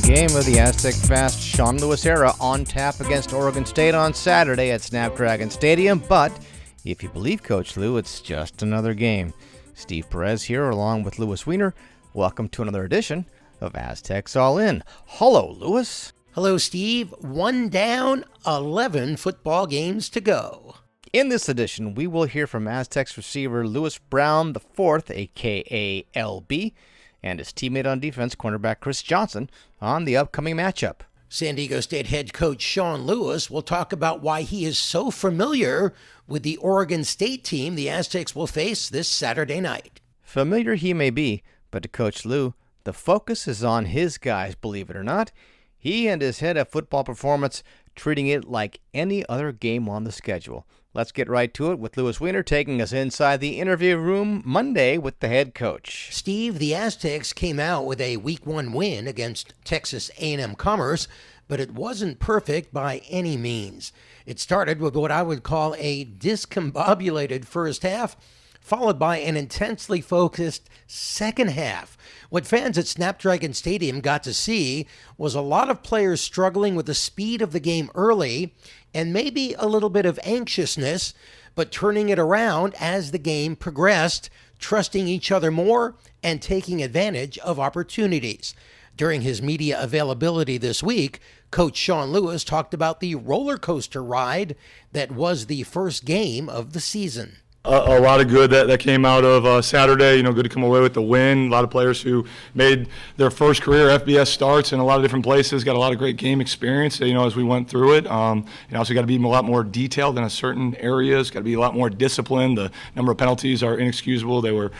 game of the Aztec Fast Sean Lewis era on tap against Oregon State on Saturday at Snapdragon Stadium, but if you believe Coach Lou, it's just another game. Steve Perez here along with Weiner. Welcome to another edition of Aztecs All In. Hello, Lewis. Hello, Steve. 1 down, 11 football games to go. In this edition, we will hear from Aztecs receiver Lewis Brown IV, a.k.a. LB, and his teammate on defense, cornerback Chris Johnson, on the upcoming matchup. San Diego State head coach Sean Lewis will talk about why he is so familiar with the Oregon State team the Aztecs will face this Saturday night. Familiar he may be, but to Coach Lou, the focus is on his guys, believe it or not. He and his head of football performance treating it like any other game on the schedule. Let's get right to it with Lewis Weiner taking us inside the interview room Monday with the head coach. Steve, the Aztecs came out with a Week 1 win against Texas A&M Commerce, but it wasn't perfect by any means. It started with what I would call a discombobulated first half, followed by an intensely focused second half. What fans at Snapdragon Stadium got to see was a lot of players struggling with the speed of the game early and maybe a little bit of anxiousness, but turning it around as the game progressed, trusting each other more and taking advantage of opportunities. During his media availability this week, Coach Sean Lewis talked about the roller coaster ride that was the first game of the season. A lot of good that came out of Saturday. Good to come away with the win. A lot of players who made their first career FBS starts in a lot of different places, got a lot of great game experience, as we went through it. Also got to be a lot more detailed in certain areas, got to be a lot more disciplined. The number of penalties are inexcusable. They were,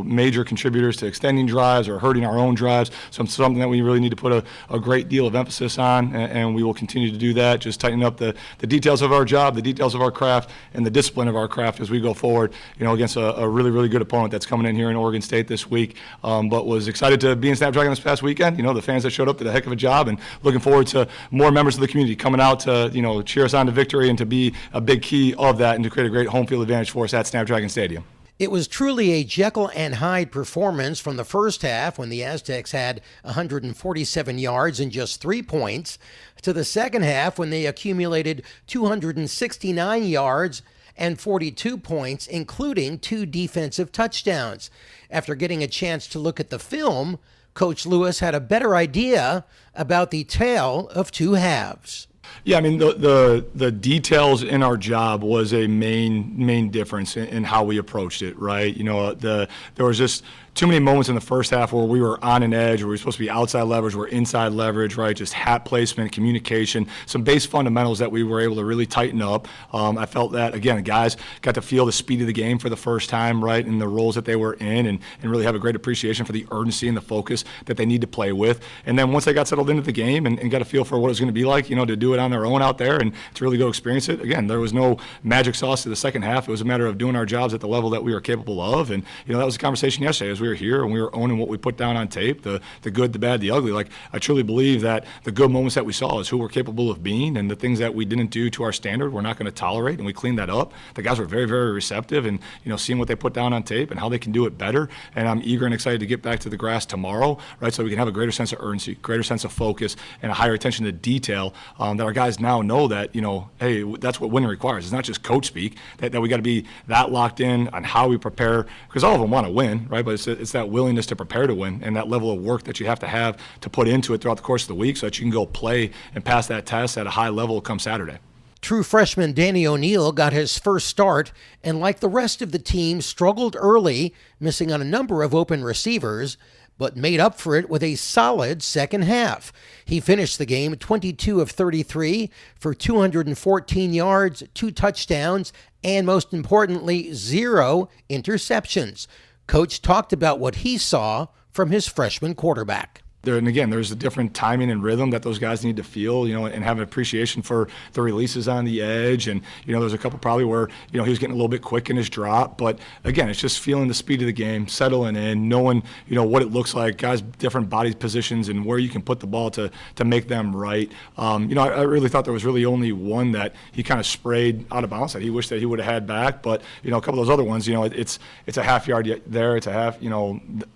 major contributors to extending drives or hurting our own drives. So it's something that we really need to put a great deal of emphasis on, and we will continue to do that. Just tighten up the details of our job, the details of our craft, and the discipline of our craft as we go forward, against a really, really good opponent that's coming in here in Oregon State this week. But was excited to be in Snapdragon this past weekend. The fans that showed up did a heck of a job, and looking forward to more members of the community coming out to, cheer us on to victory and to be a big key of that and to create a great home field advantage for us at Snapdragon Stadium. It was truly a Jekyll and Hyde performance from the first half when the Aztecs had 147 yards and just 3 points, to the second half when they accumulated 269 yards and 42 points, including 2 defensive touchdowns. After getting a chance to look at the film, Coach Lewis had a better idea about the tale of 2 halves. Yeah, I mean, the details in our job was a main difference in how we approached it, right? There was just too many moments in the first half where we were on an edge, where we were supposed to be outside leverage, we're inside leverage, right? Just hat placement, communication, some base fundamentals that we were able to really tighten up. I felt that, again, the guys got to feel the speed of the game for the first time, right, and the roles that they were in, and really have a great appreciation for the urgency and the focus that they need to play with. And then once they got settled into the game and got a feel for what it was going to be like, to do it on their own out there and to really go experience it. Again, there was no magic sauce to the second half. It was a matter of doing our jobs at the level that we were capable of. And, that was a conversation yesterday as we were here and we were owning what we put down on tape, the good, the bad, the ugly. Like, I truly believe that the good moments that we saw is who we're capable of being, and the things that we didn't do to our standard we're not going to tolerate, and we cleaned that up. The guys were very, very receptive and, seeing what they put down on tape and how they can do it better. And I'm eager and excited to get back to the grass tomorrow, right, so we can have a greater sense of urgency, greater sense of focus, and a higher attention to detail, that our guys now know that, hey, that's what winning requires. It's not just coach speak, that we got to be that locked in on how we prepare, because all of them want to win, right? But it's that willingness to prepare to win and that level of work that you have to put into it throughout the course of the week so that you can go play and pass that test at a high level come Saturday. True freshman Danny O'Neal got his first start and, like the rest of the team, struggled early, missing on a number of open receivers, but made up for it with a solid second half. He finished the game 22 of 33 for 214 yards, 2 touchdowns, and most importantly, 0 interceptions. Coach talked about what he saw from his freshman quarterback. And again, there's a different timing and rhythm that those guys need to feel, and have an appreciation for the releases on the edge. And, there's a couple probably where, he was getting a little bit quick in his drop. But again, it's just feeling the speed of the game, settling in, knowing, what it looks like, guys' different body positions and where you can put the ball to make them right. I really thought there was really only one that he kind of sprayed out of bounds that he wished that he would have had back. But, a couple of those other ones, it's a half yard there, it's a half,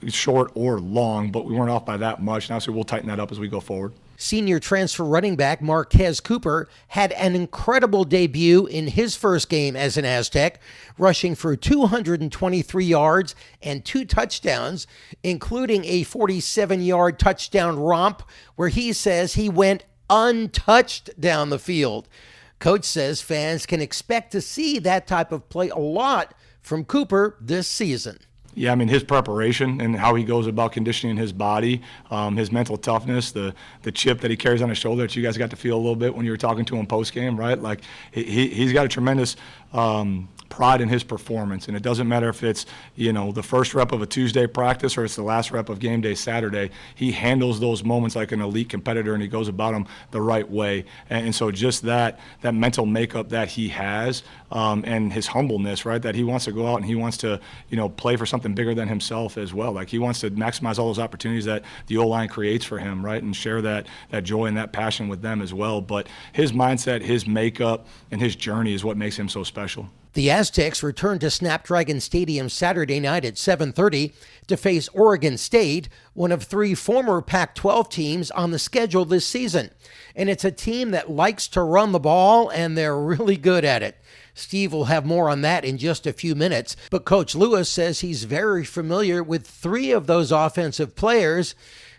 short or long, but we weren't off by that much. much. And obviously we'll tighten that up as we go forward. Senior transfer running back Marquez Cooper had an incredible debut in his first game as an Aztec, rushing for 223 yards and 2 touchdowns, including a 47-yard touchdown romp where he says he went untouched down the field. Coach says fans can expect to see that type of play a lot from Cooper this season. Yeah, I mean, his preparation and how he goes about conditioning his body, his mental toughness, the chip that he carries on his shoulder that you guys got to feel a little bit when you were talking to him post-game, right? Like, he's got a tremendous pride in his performance, and it doesn't matter if it's, the first rep of a Tuesday practice or it's the last rep of game day Saturday. He handles those moments like an elite competitor, and he goes about them the right way. And so just that mental makeup that he has, and his humbleness, right, that he wants to go out and he wants to, play for something bigger than himself as well. Like, he wants to maximize all those opportunities that the O-line creates for him, right, and share that joy and that passion with them as well. But his mindset, his makeup, and his journey is what makes him so special. The Aztecs return to Snapdragon Stadium Saturday night at 7:30 to face Oregon State, one of 3 former Pac-12 teams on the schedule this season. And it's a team that likes to run the ball, and they're really good at it. Steve will have more on that in just a few minutes, but Coach Lewis says he's very familiar with 3 of those offensive players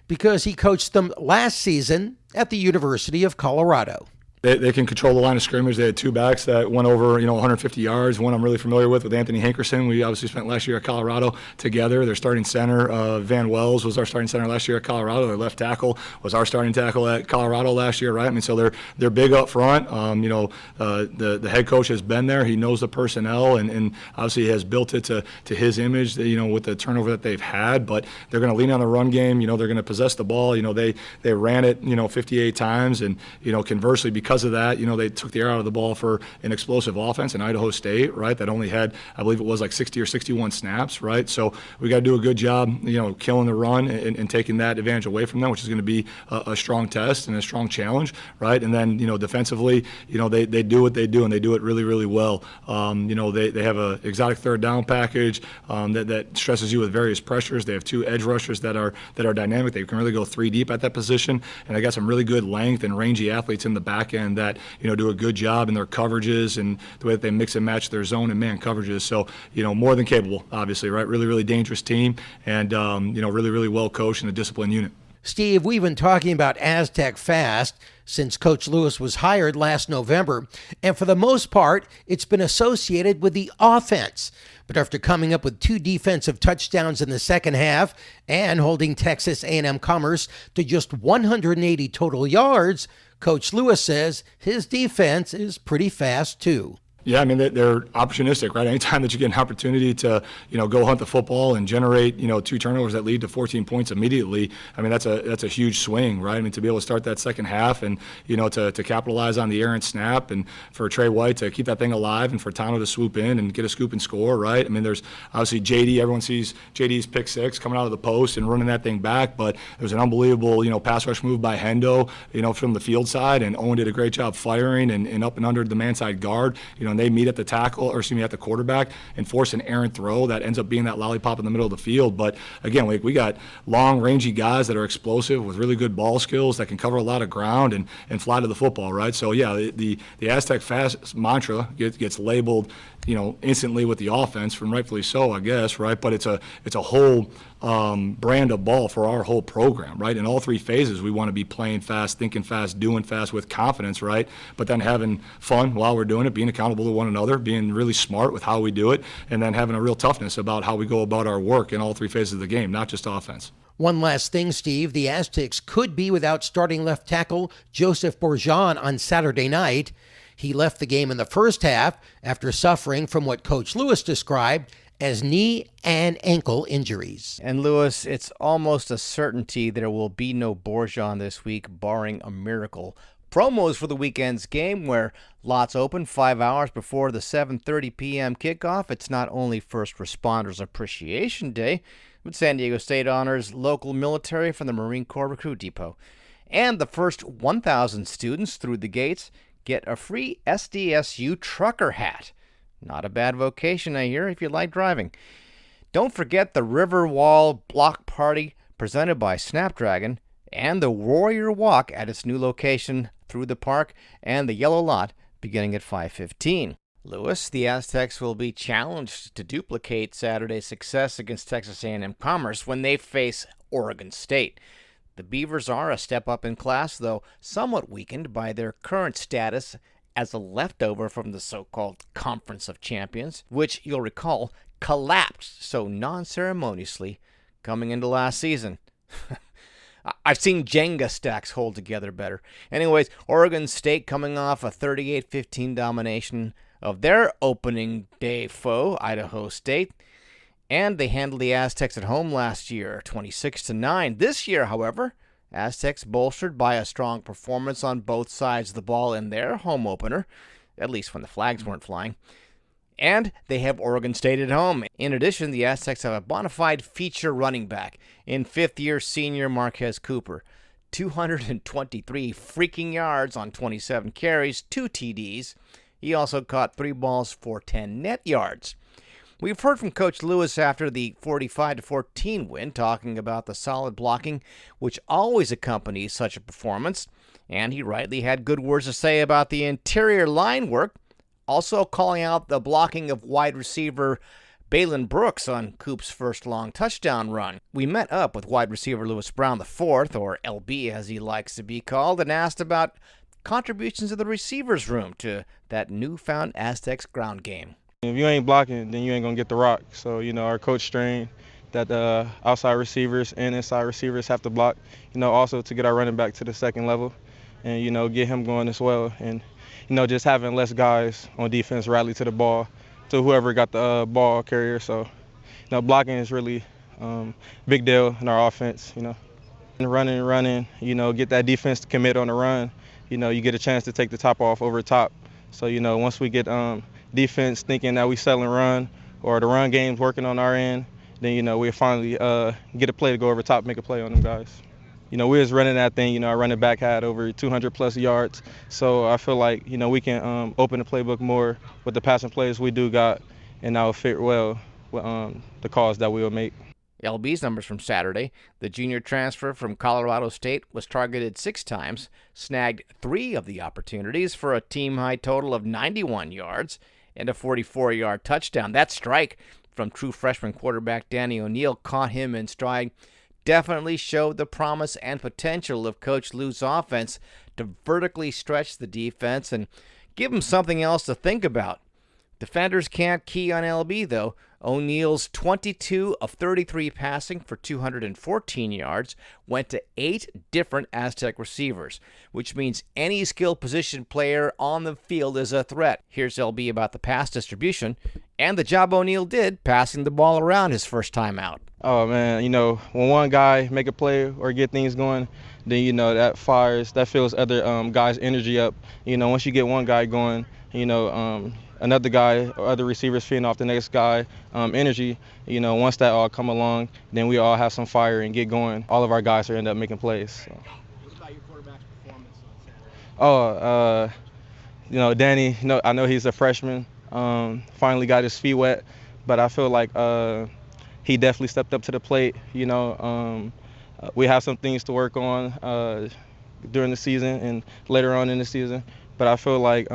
because he coached them last season at the University of Colorado. They can control the line of scrimmage. They had 2 backs that went over, 150 yards. One I'm really familiar with Anthony Hankerson. We obviously spent last year at Colorado together. Their starting center, Van Wells, was our starting center last year at Colorado. Their left tackle was our starting tackle at Colorado last year, right? I mean, so they're big up front. The head coach has been there. He knows the personnel, and obviously has built it to his image, with the turnover that they've had. But they're going to lean on the run game. They're going to possess the ball. They ran it, 58 times, and conversely, because of that, they took the air out of the ball for an explosive offense in Idaho State, right? That only had, I believe it was like 60 or 61 snaps, right? So we got to do a good job, killing the run and taking that advantage away from them, which is going to be a strong test and a strong challenge, right? And then, defensively, they do what they do, and they do it really, really well. They have a exotic third down package that stresses you with various pressures. They have 2 edge rushers that are dynamic. They can really go 3 deep at that position, and they got some really good length and rangy athletes in the back end that do a good job in their coverages and the way that they mix and match their zone and man coverages. So more than capable, obviously, right? Really, really dangerous team, and really, really well coached and a disciplined unit. Steve, we've been talking about Aztec Fast since Coach Lewis was hired last November, and for the most part, it's been associated with the offense. But after coming up with 2 defensive touchdowns in the second half and holding Texas A&M Commerce to just 180 total yards, Coach Lewis says his defense is pretty fast too. Yeah, I mean, they're opportunistic, right? Anytime that you get an opportunity to, go hunt the football and generate, 2 turnovers that lead to 14 points immediately, I mean, that's a huge swing, right? I mean, to be able to start that second half and, to capitalize on the errant snap, and for Trey White to keep that thing alive, and for Tano to swoop in and get a scoop and score, right? I mean, there's obviously JD. Everyone sees JD's pick 6 coming out of the post and running that thing back, but there's an unbelievable, pass rush move by Hendo, from the field side, and Owen did a great job firing and up and under the man side guard, and they meet at the at the quarterback and force an errant throw that ends up being that lollipop in the middle of the field. But again, we got long, rangy guys that are explosive with really good ball skills that can cover a lot of ground and fly to the football, right? So yeah, the Aztec Fast mantra gets labeled, instantly with the offense, from rightfully so, I guess, right? But it's a whole brand of ball for our whole program, right? In all 3 phases, we want to be playing fast, thinking fast, doing fast with confidence, right? But then having fun while we're doing it, being accountable to one another, being really smart with how we do it, and then having a real toughness about how we go about our work in all 3 phases of the game, not just offense. One last thing, Steve. The Aztecs could be without starting left tackle Joseph Bourgeon on Saturday night. He left the game in the first half after suffering from what Coach Lewis described as knee and ankle injuries. And Lewis, it's almost a certainty there will be no Bourgeon this week, barring a miracle. Promos for the weekend's game, where lots open 5 hours before the 7:30 p.m. kickoff. It's not only First Responders Appreciation Day, but San Diego State honors local military from the Marine Corps Recruit Depot. And the first 1,000 students through the gates get a free SDSU trucker hat. Not a bad vocation, I hear, if you like driving. Don't forget the Riverwall Block Party presented by Snapdragon and the Warrior Walk at its new location through the park and the Yellow Lot beginning at 5:15. Lewis, the Aztecs will be challenged to duplicate Saturday's success against Texas A&M Commerce when they face Oregon State. The Beavers are a step up in class, though somewhat weakened by their current status as a leftover from the so-called Conference of Champions, which you'll recall collapsed so non-ceremoniously coming into last season. I've seen Jenga stacks hold together better. Anyways, Oregon State coming off a 38-15 domination of their opening day foe, Idaho State, and they handled the Aztecs at home last year, 26-9. This year, however, Aztecs bolstered by a strong performance on both sides of the ball in their home opener, at least when the flags weren't flying. And they have Oregon State at home. In addition, the Aztecs have a bona fide feature running back in fifth-year senior Marquez Cooper. 223 freaking yards on 27 carries, 2 TDs. He also caught 3 balls for 10 net yards. We've heard from Coach Lewis after the 45-14 win, talking about the solid blocking which always accompanies such a performance, and he rightly had good words to say about the interior line work, also calling out the blocking of wide receiver Balin Brooks on Coop's first long touchdown run. We met up with wide receiver Lewis Brown IV, or LB as he likes to be called, and asked about contributions of the receivers room to that newfound Aztecs ground game. If you ain't blocking, then you ain't going to get the rock. So, our coach strained that the outside receivers and inside receivers have to block, also to get our running back to the second level and, get him going as well. And, just having less guys on defense rally to the ball, to whoever got the ball carrier. So, blocking is really big deal in our offense, And running, get that defense to commit on the run. You get a chance to take the top off over the top. So, once we get defense thinking that we selling run or the run game's working on our end, then, we'll finally get a play to go over top, make a play on them guys. We was running that thing, our running back had over 200-plus yards. So I feel like, we can open the playbook more with the passing plays we do got, and that will fit well with the calls that we will make. LB's numbers from Saturday: the junior transfer from Colorado State was targeted 6 times, snagged 3 of the opportunities for a team-high total of 91 yards and a 44-yard touchdown. That strike from true freshman quarterback Danny O'Neal caught him in stride. Definitely showed the promise and potential of Coach Lou's offense to vertically stretch the defense and give him something else to think about. Defenders can't key on LB, though. O'Neal's 22 of 33 passing for 214 yards went to 8 different Aztec receivers, which means any skill position player on the field is a threat. Here's LB about the pass distribution and the job O'Neal did passing the ball around his first time out. Oh, man, when one guy make a play or get things going, then, that fills other guys' energy up. Once you get one guy going, another guy or other receivers feeding off the next guy energy, once that all come along, then we all have some fire and get going. All of our guys are end up making plays. So. What about your quarterback's performance on Saturday? Danny, I know he's a freshman, finally got his feet wet, but I feel like he definitely stepped up to the plate. We have some things to work on during the season and later on in the season, but I feel like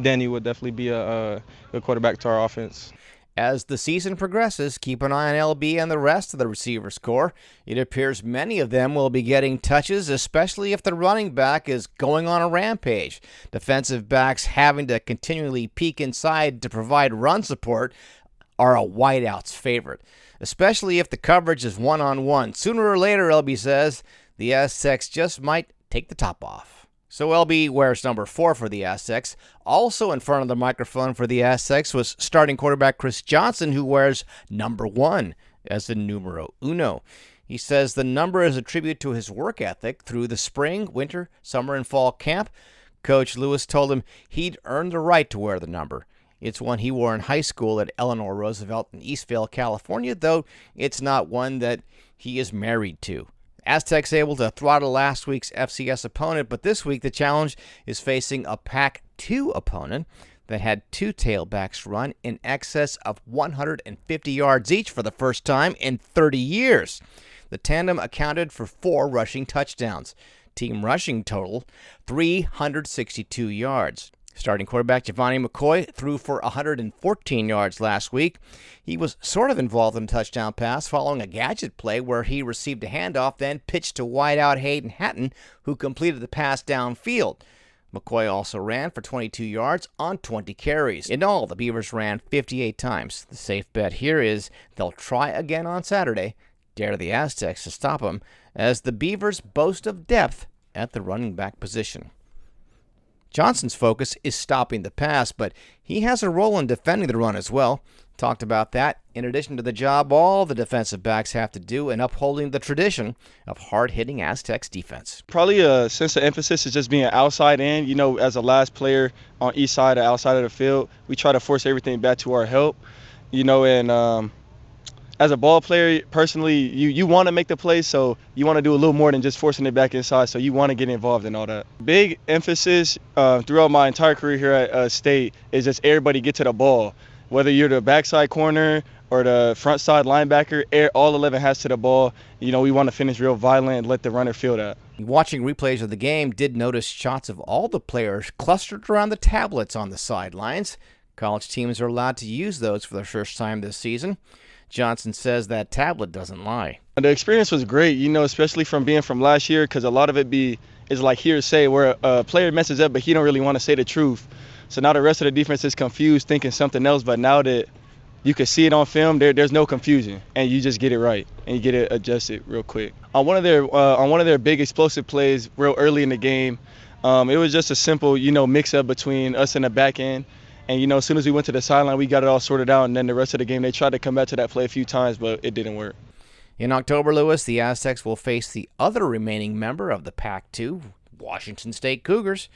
Danny would definitely be a good quarterback to our offense. As the season progresses, keep an eye on LB and the rest of the receivers corps. It appears many of them will be getting touches, especially if the running back is going on a rampage. Defensive backs having to continually peek inside to provide run support are a wideout's favorite, especially if the coverage is one-on-one. Sooner or later, LB says, the Aztecs just might take the top off. So LB wears number 4 for the Aztecs. Also in front of the microphone for the Aztecs was starting quarterback Chris Johnson, who wears number 1 as the numero uno. He says the number is a tribute to his work ethic through the spring, winter, summer, and fall camp. Coach Lewis told him he'd earned the right to wear the number. It's one he wore in high school at Eleanor Roosevelt in Eastvale, California, though it's not one that he is married to. Aztecs able to throttle last week's FCS opponent, but this week the challenge is facing a Pac-2 opponent that had 2 tailbacks run in excess of 150 yards each for the first time in 30 years. The tandem accounted for 4 rushing touchdowns. Team rushing total, 362 yards. Starting quarterback Giovanni McCoy threw for 114 yards last week. He was sort of involved in a touchdown pass following a gadget play where he received a handoff, then pitched to wideout Hayden Hatton, who completed the pass downfield. McCoy also ran for 22 yards on 20 carries. In all, the Beavers ran 58 times. The safe bet here is they'll try again on Saturday. Dare the Aztecs to stop them, as the Beavers boast of depth at the running back position. Johnson's focus is stopping the pass, but he has a role in defending the run as well. Talked about that, in addition to the job all the defensive backs have to do in upholding the tradition of hard-hitting Aztecs defense. Probably a sense of emphasis is just being outside in. As a last player on each side or outside of the field, we try to force everything back to our help. And as a ball player, personally, you want to make the play, so you want to do a little more than just forcing it back inside, so you want to get involved in all that. Big emphasis throughout my entire career here at State is just everybody get to the ball. Whether you're the backside corner or the front side linebacker, all 11 has to the ball. We want to finish real violent and let the runner feel that. Watching replays of the game, did notice shots of all the players clustered around the tablets on the sidelines. College teams are allowed to use those for the first time this season. Johnson says that tablet doesn't lie. The experience was great, especially from being from last year, because a lot of it is like hearsay where a player messes up, but he don't really want to say the truth. So now the rest of the defense is confused, thinking something else, but now that you can see it on film, there's no confusion, and you just get it right, and you get it adjusted real quick. On one of their big explosive plays real early in the game, it was just a simple, mix-up between us and the back end. And, as soon as we went to the sideline, we got it all sorted out. And then the rest of the game, they tried to come back to that play a few times, but it didn't work. In October, Lewis, the Aztecs will face the other remaining member of the Pac-2, Washington State Cougars.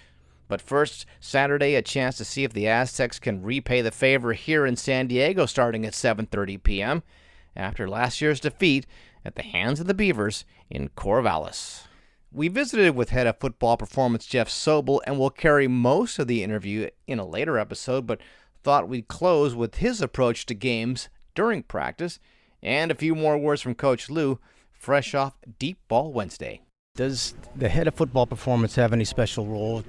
But first, Saturday, a chance to see if the Aztecs can repay the favor here in San Diego starting at 7:30 p.m. after last year's defeat at the hands of the Beavers in Corvallis. We visited with head of football performance Jeff Sobol, and we'll carry most of the interview in a later episode, but thought we'd close with his approach to games during practice and a few more words from Coach Lou, fresh off Deep Ball Wednesday. Does the head of football performance have any special role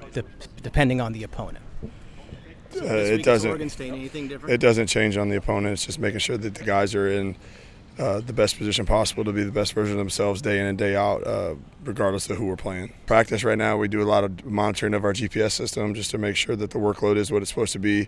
depending on the opponent? It doesn't. Oregon State, anything different? It doesn't change on the opponent. It's just making sure that the guys are in the best position possible to be the best version of themselves day in and day out, regardless of who we're playing. Practice right now, we do a lot of monitoring of our GPS system just to make sure that the workload is what it's supposed to be.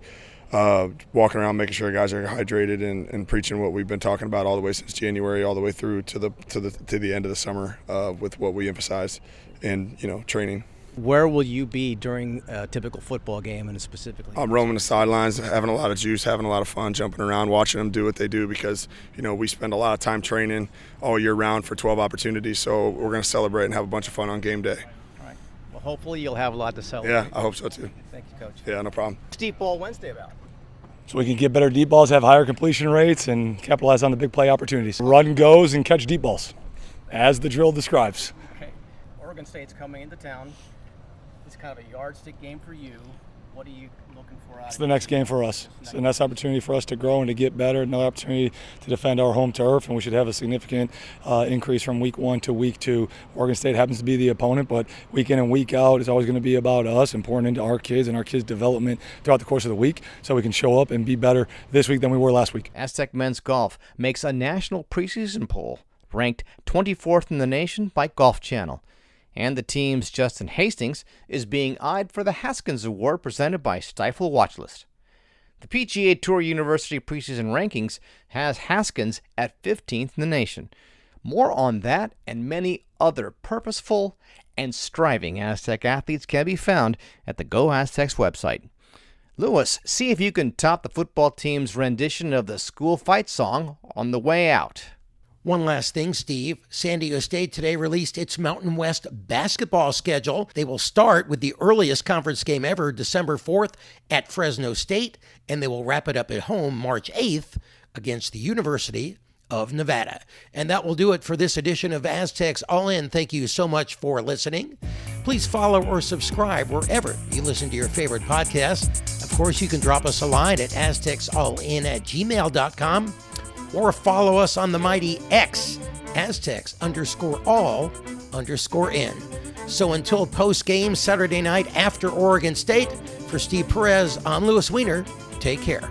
Walking around, making sure guys are hydrated and preaching what we've been talking about all the way since January, all the way through to the end of the summer with what we emphasize in training. Where will you be during a typical football game, and specifically? I'm roaming the sidelines, having a lot of juice, having a lot of fun, jumping around, watching them do what they do because, we spend a lot of time training all year round for 12 opportunities, so we're going to celebrate and have a bunch of fun on game day. All right. Well, hopefully you'll have a lot to celebrate. Yeah, I hope so too. Thank you, Coach. Yeah, no problem. Deep Ball Wednesday about? So we can get better deep balls, have higher completion rates, and capitalize on the big play opportunities. Run goes and catch deep balls, as the drill describes. Okay. Oregon State's coming into town. It's kind of a yardstick game for you. What are you looking for out It's of the next game for us. It's the next opportunity for us to grow and to get better, another opportunity to defend our home turf, and we should have a significant increase from week 1 to week 2. Oregon State happens to be the opponent, but week in and week out is always going to be about us and pouring into our kids and our kids' development throughout the course of the week so we can show up and be better this week than we were last week. Aztec men's golf makes a national preseason poll, ranked 24th in the nation by Golf Channel. And the team's Justin Hastings is being eyed for the Haskins Award presented by Stifel Watchlist. The PGA Tour University preseason rankings has Haskins at 15th in the nation. More on that and many other purposeful and striving Aztec athletes can be found at the Go Aztecs website. Lewis, see if you can top the football team's rendition of the school fight song on the way out. One last thing, Steve. San Diego State today released its Mountain West basketball schedule. They will start with the earliest conference game ever, December 4th at Fresno State, and they will wrap it up at home March 8th against the University of Nevada. And that will do it for this edition of Aztecs All In. Thank you so much for listening. Please follow or subscribe wherever you listen to your favorite podcasts. Of course, you can drop us a line at aztecsallin@gmail.com. or follow us on the mighty X Aztecs_all_in. So until post-game Saturday night after Oregon State, for Steve Perez, I'm Louis Weiner. Take care.